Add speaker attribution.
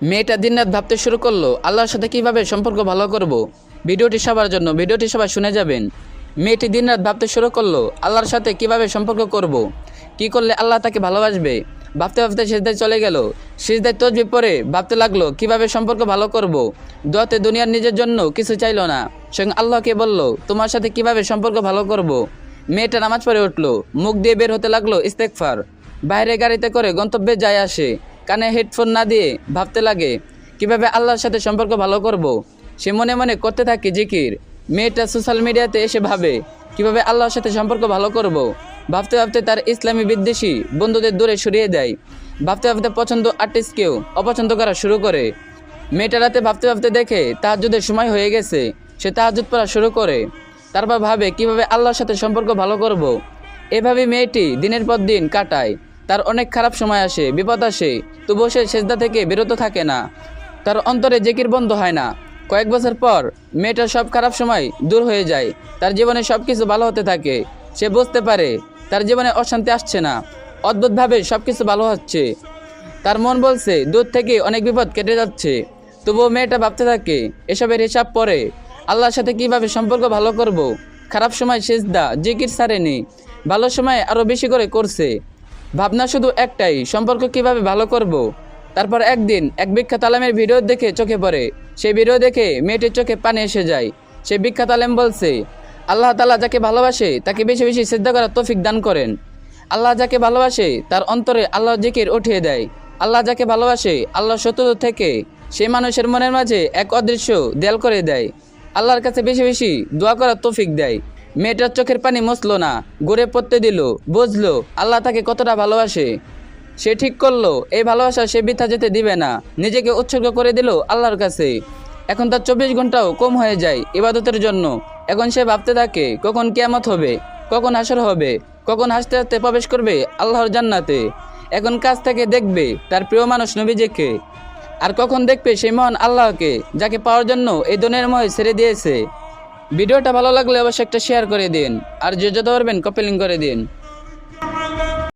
Speaker 1: মেয়েটা দিনরাত ভাবতে শুরু করলো আল্লাহর সাথে কিভাবে সম্পর্ক ভালো করব। ভিডিওটি সবার জন্য, ভিডিওটি সবাই শুনে যাবেন। মেয়েটি দিনরাত ভাবতে শুরু করলো আল্লাহর সাথে কিভাবে সম্পর্ক করব, কি করলে আল্লাহ তাকে ভালোবাসবে। ভাবতে ভাবতে সিজদায় চলে গেল। সিজদায় তসবিহ পড়ে ভাবতে লাগলো কিভাবে সম্পর্ক ভালো করব। দোয়াতে দুনিয়ার নিজের জন্য কিছু চাইলো না, স্বয়ং আল্লাহকে বলল তোমার সাথে কিভাবে সম্পর্ক ভালো করব। মেয়েটা নামাজ পড়ে উঠলো, মুখ দিয়ে বের হতে লাগলো ইস্তেগফার। বাইরে গাড়িতে করে গন্তব্যে যায় আসে, কানে হেডফোন না দিয়ে ভাবতে লাগে কিভাবে আল্লাহর সাথে সম্পর্ক ভালো করব। সে মনে মনে করতে থাকে জিকির। মেয়েটা সোশ্যাল মিডিয়াতে এসে ভাবে কিভাবে আল্লাহর সাথে সম্পর্ক ভালো করব। ভাবতে ভাবতে তার ইসলামী বিদ্বেষী বন্ধুদের দূরে সরিয়ে দেয়। ভাবতে ভাবতে পছন্দ আর্টিস্টকেও অপছন্দ করা শুরু করে। মেয়েটা রাতে ভাবতে ভাবতে দেখে তাহাজ্জুদের সময় হয়ে গেছে। সে তাহাজ্জুদ পড়া শুরু করে। তারপর ভাবে কিভাবে আল্লাহর সাথে সম্পর্ক ভালো করব। এভাবে মেয়েটি দিনের পর দিন কাটায়। তার অনেক খারাপ সময় আসে, বিপদ আসে, তবুও সে সেজদা থেকে বিরত থাকে না। তার অন্তরে জিকির বন্ধ হয় না। কয়েক বছর পর মেয়েটার সব খারাপ সময় দূর হয়ে যায়। তার জীবনে সব কিছু ভালো হতে থাকে। সে বুঝতে পারে তার জীবনে অশান্তি আসছে না, অদ্ভুতভাবে সব কিছু ভালো হচ্ছে। তার মন বলছে দূর থেকে অনেক বিপদ কেটে যাচ্ছে। তবুও মেয়েটা ভাবতে থাকে এসবের হিসাব পরে আল্লাহর সাথে কিভাবে সম্পর্ক ভালো করব। খারাপ সময় সিজদা জিকির ছাড়েনি, ভালো সময় আরও বেশি করে করছে। ভাবনা শুধু একটাই, সম্পর্ক কিভাবে ভালো করব। তারপর একদিন এক বিখ্যাত আলেমের ভিডিও দেখে চোখে পড়ে। সেই ভিডিও দেখে মেয়েটির চোখে পানি এসে যায়। সেই বিখ্যাত আলেম বলছে আল্লাহ তাআলা যাকে ভালোবাসে তাকে বেশি বেশি সিজদা করার তৌফিক দান করেন। আল্লাহ যাকে ভালোবাসে তার অন্তরে আল্লাহর জিকির উঠিয়ে দেয়। আল্লাহ যাকে ভালোবাসে আল্লাহর শত্রু থেকে সেই মানুষের মনের মাঝে এক অদৃশ্য দেয়াল করে দেয়। আল্লাহর কাছে বেশি বেশি দোয়া করার তৌফিক দেয়। মেয়েটার চোখের পানি মুছলো না, ঘুরে পড়তে দিল। বুঝলো আল্লাহ তাকে কতটা ভালোবাসে। সে ঠিক করলো এই ভালোবাসা সে বৃথা যেতে দিবে না। নিজেকে উৎসর্গ করে দিল আল্লাহর কাছে। এখন তার 24 ঘন্টাও কম হয়ে যায় ইবাদতের জন্য। এখন সে ভাবতে থাকে কখন কিয়ামত হবে, কখন হাসর হবে, কখন হাসতে হাসতে প্রবেশ করবে আল্লাহর জান্নাতে। এখন কাছ থেকে দেখবে তার প্রিয় মানুষ নবীজিকে, আর কখন দেখবে সেই মহান আল্লাহকে যাকে পাওয়ার জন্য এই দুনিয়ার মোহে ছেড়ে দিয়েছে। ভিডিওটা ভালো লাগলে অবশ্যই একটা শেয়ার করে দিন, আর যে যত পারবেন কপি লিঙ্ক করে দিন।